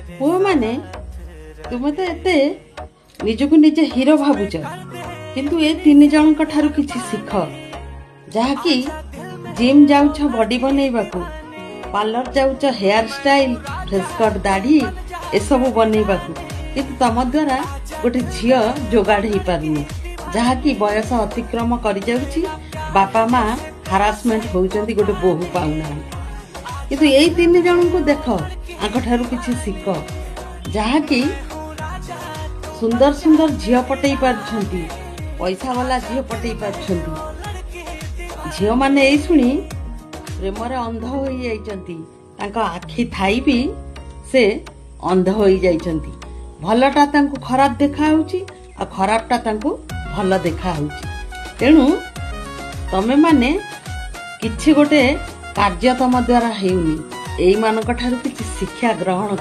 पुओ माने तुम तो एते निजको निजे हीरो भावुच किंतु ए तीन जन ठारू किछि शिख जहाँकि जिम जाउछ बॉडी बनैबाकू पार्लर जाउछ हेयर स्टाइल फेस कट दाढ़ी ए सब बनैबाकू किंतु तम द्वारा गोटे झियो जोगाड़ हो पारनी जहाँकि बयस अतिक्रम कर जाउछि बापा माँ हारासमेंट होउचंती गोटे बोहू पाउना किंतु यही तीन जन को देख आंक ठारू किछि शिख जहाँकि सुंदर सुंदर झियो पटई पारछंती पैसा वाला झियो पटई पारछंती झियो माने एई सुनी प्रेम रे अंध होई जाइचंती तांका आखि थाई भी से अंध होई जाइचंती भलटा तांको खराब देखा होउची आ खराबटा तांको भल देखा होउची तेणु तमे माने किछि गोटे कार्य तम द्वारा हेउनी एई मानक ठारू किछि शिक्षा ग्रहण